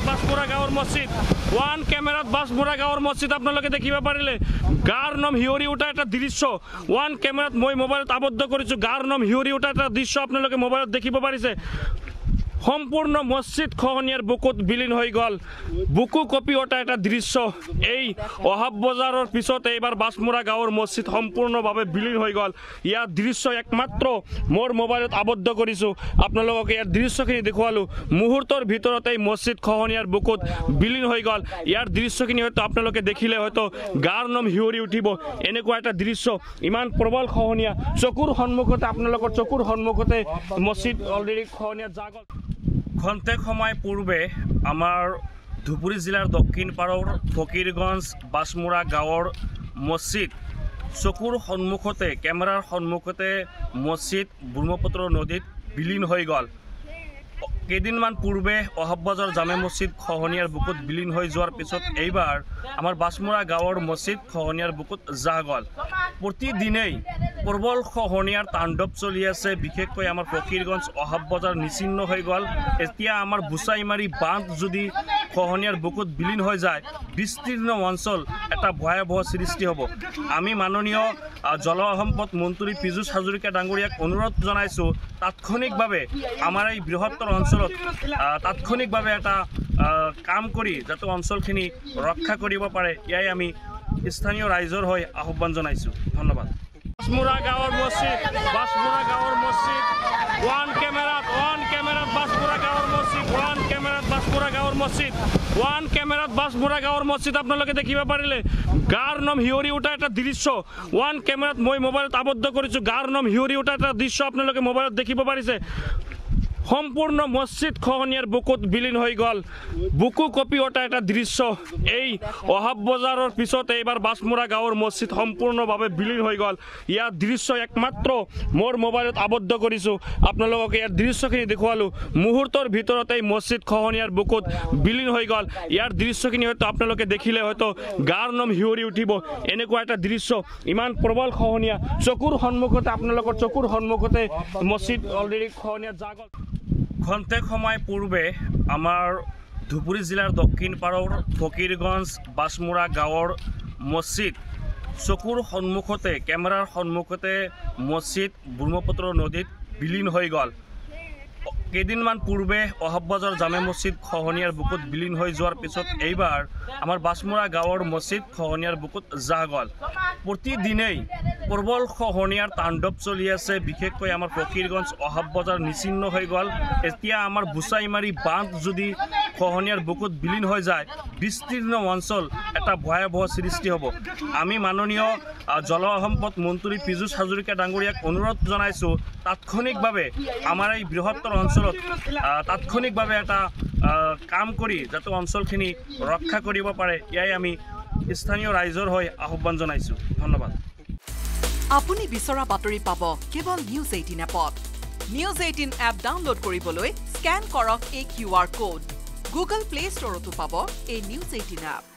বাসমুৰা গাঁৱৰ মছজিদ ওৱান কেমেৰাত বাসমুৰা গাঁৱৰ মছজিদ আপোনালোকে দেখিব পাৰিলে গাৰ নম হিয়ৰি উঠা এটা দৃশ্য ওৱান কেমেৰাত মই মোবাইলত আবদ্ধ কৰিছোঁ গাৰ নম হিয়ৰি উঠা এটা দৃশ্য আপোনালোকে মোবাইলত দেখিব পাৰিছে সম্পূৰ্ণ মছজিদ খহনীয়াৰ বুকুত বিলীন হৈ গ'ল বুকু কপি উঠা এটা দৃশ্য এই অহাব বজাৰৰ পিছত এইবাৰ বাসমুৰা গাঁৱৰ মছজিদ সম্পূৰ্ণভাৱে বিলীন হৈ গ'ল ইয়াৰ দৃশ্য একমাত্ৰ মোৰ মোবাইলত আবদ্ধ কৰিছোঁ আপোনালোকক ইয়াৰ দৃশ্যখিনি দেখুৱালোঁ মুহূৰ্তৰ ভিতৰত এই মছজিদ খহনীয়াৰ বুকুত বিলীন হৈ গ'ল ইয়াৰ দৃশ্যখিনি হয়তো আপোনালোকে দেখিলে হয়তো গাৰ নম হিয়ৰি উঠিব এনেকুৱা এটা দৃশ্য ইমান প্ৰবল খহনীয়া চকুৰ সন্মুখতে আপোনালোকৰ চকুৰ সন্মুখতে মছজিদ অলৰেডি খহনীয়াত জাগল খন্তেক সময় পূৰ্বে আমাৰ ধুবুৰী জিলাৰ দক্ষিণ পাৰৰ ফকীৰগঞ্জ বাসমুৰা গাঁৱৰ মছজিদ চকুৰ সন্মুখতে কেমেৰাৰ সন্মুখতে মছজিদ ব্ৰহ্মপুত্ৰ নদীত বিলীন হৈ গ'ল কেইদিনমান পূৰ্বে অহাব বজাৰ জামে মছজিদ খহনীয়াৰ বুকুত বিলীন হৈ যোৱাৰ পিছত এইবাৰ আমাৰ বাসমুৰা গাঁৱৰ মছজিদ খহনীয়াৰ বুকুত জাহ গ'ল প্ৰতিদিনেই প্ৰবল খহনীয়াৰ তাণ্ডৱ চলি আছে বিশেষকৈ আমাৰ ফকীৰগঞ্জ অহাব বজাৰ নিচিন্ন হৈ গ'ল এতিয়া আমাৰ বুচাইমাৰী বান্ধ যদি খহনীয়াৰ বুকুত বিলীন হৈ যায় বিস্তীৰ্ণ অঞ্চল এটা ভয়াৱহ সৃষ্টি হ'ব আমি মাননীয় জলসম্পদ মন্ত্ৰী পীযুষ হাজৰিকা ডাঙৰীয়াক অনুৰোধ জনাইছোঁ তাৎক্ষণিকভাৱে আমাৰ এই বৃহত্তৰ অঞ্চলত তাৎক্ষণিকভাৱে এটা কাম কৰি যাতে অঞ্চলখিনি ৰক্ষা কৰিব পাৰে ইয়াই আমি স্থানীয় ৰাইজৰ হৈ আহ্বান জনাইছোঁ ধন্যবাদ বাসমুৰা গাঁৱৰ মছজিদ ওৱান কেমেৰাত বাসমুৰা গাঁৱৰ মছজিদ আপোনালোকে দেখিব পাৰিলে গাৰ নম হিয়ৰি উঠা এটা দৃশ্য ওৱান কেমেৰাত মই মোবাইলত আবদ্ধ কৰিছোঁ গাৰ নম হিয়ৰি উঠা এটা দৃশ্য আপোনালোকে মোবাইলত দেখিব পাৰিছে সম্পূৰ্ণ মছজিদ খহনীয়াৰ বুকুত বিলীন হৈ গ'ল বুকু কপি উঠা এটা দৃশ্য এই অহাব বজাৰৰ পিছত এইবাৰ বাসমুৰা গাঁৱৰ মছজিদ সম্পূৰ্ণভাৱে বিলীন হৈ গ'ল ইয়াৰ দৃশ্য একমাত্ৰ মোৰ মোবাইলত আবদ্ধ কৰিছোঁ আপোনালোকক ইয়াৰ দৃশ্যখিনি দেখুৱালোঁ মুহূৰ্তৰ ভিতৰত এই মছজিদ খহনীয়াৰ বুকুত বিলীন হৈ গ'ল ইয়াৰ দৃশ্যখিনি হয়তো আপোনালোকে দেখিলে হয়তো গাৰ নম হিয়ৰি উঠিব এনেকুৱা এটা দৃশ্য ইমান প্ৰবল খহনীয়া চকুৰ সন্মুখতে আপোনালোকৰ চকুৰ সন্মুখতে মছজিদ অলৰেডি খহনীয়াত জাগল খন্তেক সময় পূৰ্বে আমাৰ ধুবুৰী জিলাৰ দক্ষিণ পাৰৰ ফকীৰগঞ্জ বাসমুৰা গাঁৱৰ মছজিদ চকুৰ সন্মুখতে কেমেৰাৰ সন্মুখতে মছজিদ ব্ৰহ্মপুত্ৰ নদীত বিলীন হৈ গ'ল কেইদিনমান পূৰ্বে অহাব বজাৰ জামে মছজিদ খহনীয়াৰ বুকুত বিলীন হৈ যোৱাৰ পিছত এইবাৰ আমাৰ বাসমুৰা গাঁৱৰ মছজিদ খহনীয়াৰ বুকুত জাহ গ'ল প্ৰতিদিনেই প্ৰবল খহনীয়াৰ তাণ্ডৱ চলি আছে বিশেষকৈ আমাৰ ফকীৰগঞ্জ অহাব বজাৰ নিচিন্ন হৈ গ'ল এতিয়া আমাৰ বুচাইমাৰী বান্ধ যদি খহনীয়াৰ বুকুত বিলীন হৈ যায় বিস্তীৰ্ণ অঞ্চল এটা ভয়াৱহ সৃষ্টি হ'ব আমি মাননীয় জলসম্পদ মন্ত্ৰী পীযুষ হাজৰিকা ডাঙৰীয়াক অনুৰোধ জনাইছোঁ তাৎক্ষণিকভাৱে আমাৰ এই বৃহত্তৰ অঞ্চলত তাৎক্ষণিকভাৱে এটা কাম কৰি যাতে অঞ্চলখিনি ৰক্ষা কৰিব পাৰে ইয়াই আমি স্থানীয় ৰাইজৰ হৈ আহ্বান জনাইছোঁ ধন্যবাদ আপুনি বিচৰা বাতৰি পাব কেৱল নিউজ 18 এপত নিউজ 18 এপ ডাউনলোড কৰিবলৈ স্কেন কৰক এই QR কোড গুগল প্লে ষ্টৰতো পাব এই নিউজ 18 এপ